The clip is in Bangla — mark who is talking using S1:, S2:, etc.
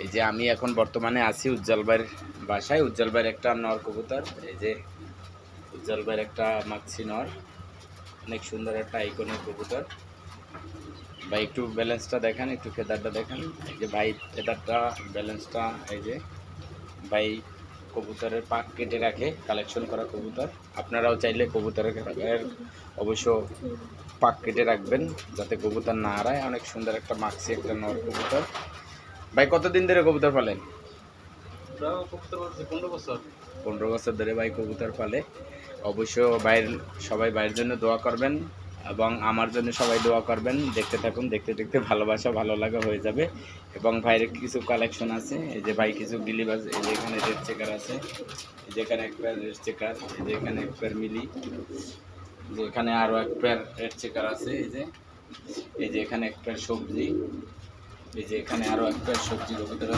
S1: এই যে আমি এখন বর্তমানে আছি উজ্জ্বল ভাইয়ের বাসায়। উজ্জ্বল ভাইয়ের একটা নর কবুতর, এই যে উজ্জ্বল ভাইয়ের একটা মাক্সি নর, অনেক সুন্দর একটা আইকনের কবুতর। ভাই একটু ব্যালেন্সটা দেখান, একটু ফেদারটা দেখান। এই যে ভাই ফেদারটা, ব্যালেন্সটা, এই যে ভাই কবুতরের পাক কেটে রাখে, কালেকশন করা কবুতর। আপনারাও চাইলে কবুতরের অবশ্য পাক কেটে রাখবেন যাতে কবুতর না হারায়। অনেক সুন্দর একটা মাক্সি একটা নর কবুতর। ভাই কতদিন ধরে কবুতর পালেন? 15 বছর ধরে ভাই কবুতর পালে। অবশ্য সবাই ভাইয়ের জন্য দোয়া করবেন এবং আমার জন্য সবাই দোয়া করবেন। দেখতে থাকুন, দেখতে দেখতে ভালোবাসা ভালো লাগা হয়ে যাবে। এবং ভাইয়ের কিছু কালেকশন আছে, এই যে ভাই কিছু গিলিবাজ, এই যে এখানে রেড চেকার আছে, এই যে এখানে এক পেয়ার রেড চেকার, এই যে এখানে এক পেয়ার মিলি, যে এখানে আরও এক পেয়ার রেড চেকার আছে, এই যে এখানে এক পেয়ার সবজি, এই যে এখানে আরও এক পেয়ার সবজি কবুতর